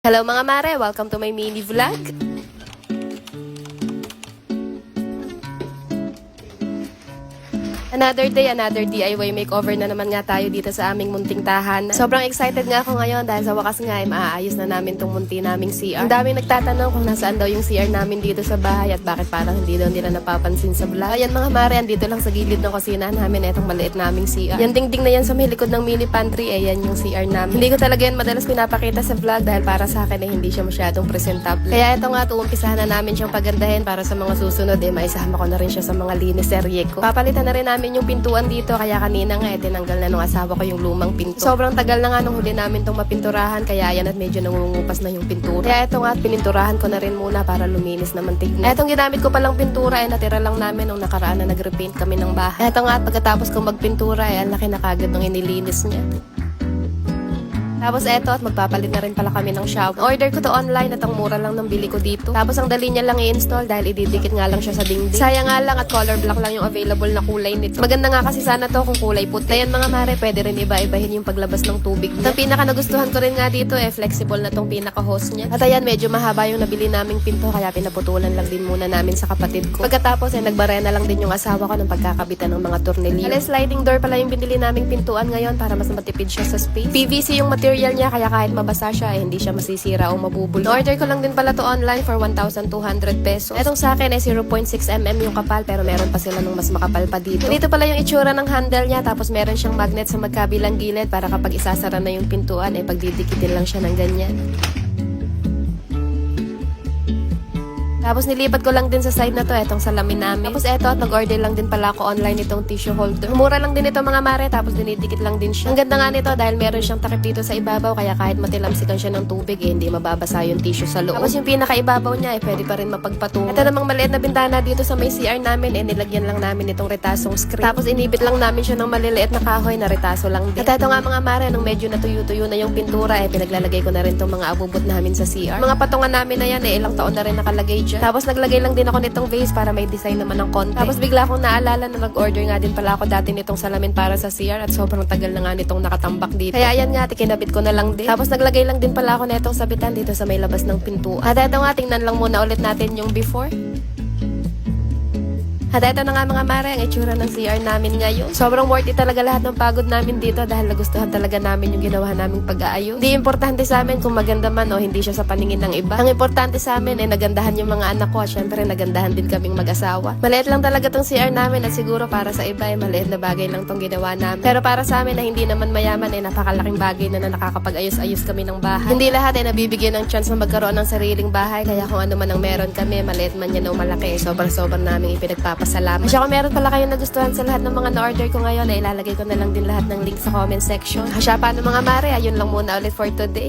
Hello mga mare! Welcome to my mini vlog. Another day, another DIY makeover na naman nga tayo dito sa aming munting tahanan. Sobrang excited nga ako ngayon dahil sa wakas nga ay maaayos na namin tong munti naming CR. Ang daming nagtatanong kung nasaan daw yung CR namin dito sa bahay at bakit parang hindi daw nila napapansin sa vlog. Ayan mga mare, andito lang sa gilid ng kusina namin itong maliit naming CR. Yan dingding na yan sa may likod ng mini pantry, ayan yung CR namin. Hindi ko talaga yan madalas pinapakita sa vlog dahil para sa akin ay hindi siya masyadong presentable. Kaya ito nga, uumpisahan na namin siyang pagandahin para sa mga susunod maisama ko na rin siya sa mga linis serye ko. Papalitan na rin namin yung pintuan dito, kaya kanina nga tinanggal na nung asawa ko yung lumang pinto. Sobrang tagal na nga nung huli namin itong mapinturahan, kaya yan at medyo nangungupas na yung pintura. Kaya ito nga, pininturahan ko na rin muna para luminis naman tignan. Etong ginamit ko palang pintura natira lang namin nung nakaraan na nag-repaint kami ng bahay. Eto nga, at pagkatapos kong magpintura ang laki na kagad nung inilinis niya. Tapos eto, at magpapalit na rin pala kami ng shower. Order ko to online at ang mura lang ng bili ko dito. Tapos ang dali niya lang i-install dahil ididikit nga lang siya sa dingding. Sayang nga lang at color black lang yung available na kulay nito. Maganda nga kasi sana to kung kulay puti. Ayan mga mare, pwede rin iba-ibahin yung paglabas ng tubig. At ang pinaka nagustuhan ko rin nga dito flexible na tong pinaka hose niya. At ayan, medyo mahaba yung nabili naming pinto kaya pinaputulan lang din muna namin sa kapatid ko. Pagkatapos nagbarena lang din yung asawa ko ng pagkakabitan ng mga tornilyo. Sliding door pala yung binili naming pintuan ngayon para mas matipid siya sa space. PVC yung material niya kaya kahit mabasa siya hindi siya masisira o mabubulok. Order ko lang din pala to online for 1,200 pesos. Etong sa akin 0.6 mm yung kapal pero meron pa sila nung mas makapal pa dito. Dito pala yung itsura ng handle niya tapos meron siyang magnet sa magkabilang gilid para kapag isasara na yung pintuan pagdidikitin lang siya ng ganyan. Tapos nilipat ko lang din sa side na to, etong salamin namin. Tapos eto, at nag-order lang din pala ako online itong tissue holder. Mura lang din ito mga mare, tapos dinidikit lang din siya. Ang ganda nga nito dahil meron siyang takip dito sa ibabaw, kaya kahit matilamsikan siya ng tubig, hindi mababasa yung tissue sa loob. Tapos yung pinaka-ibabaw niya, pwede pa rin mapagpatungo. Ito namang maliit na bintana dito sa may CR namin, nilagyan lang namin itong retasong screen. Tapos inibit lang namin siya ng maliliit na kahoy na retaso lang din. At ito nga mga mare, nung medyo natuyo-tuyo na yung pintura, pinaglalagay ko na rin itong mga abubot namin sa CR. Mga patungan namin na yan, ilang taon na rin nakalagay dyan. Tapos naglagay lang din ako nitong vase para may design naman ng konti. Tapos bigla akong naalala na nag-order nga din pala ako dati nitong salamin para sa CR at sobrang tagal na nga nitong nakatambak dito. Kaya ayan nga, kinabit ko na lang din. Tapos naglagay lang din pala ako nitong sabitan dito sa may labas ng pintuan. At eto nga, tingnan lang muna ulit natin yung before. At ito na nga mga mare, ang itsura ng CR namin ngayon. Sobrang worth it talaga lahat ng pagod namin dito dahil nagustuhan talaga namin yung ginawa naming pag-aayos. Hindi importante sa amin kung maganda man o hindi siya sa paningin ng iba. Ang importante sa amin ay nagandahan yung mga anak ko at syempre nagandahan din kaming mag-asawa. Maliit lang talaga tong CR namin at siguro para sa iba maliit na bagay lang tong ginawa namin. Pero para sa amin na hindi naman mayaman napakalaking bagay na nakakapag-ayos-ayos kami ng bahay. Hindi lahat nabibigyan ng chance na magkaroon ng sariling bahay kaya kung ano man ang meron kami, maliit man yan o malaki, sobrang namin ipinagpapasalamat. Asya kung meron pala kayong nagustuhan sa lahat ng mga na-order ko ngayon, ilalagay ko na lang din lahat ng link sa comment section. Asya paano mga mare, ayun lang muna ulit for today.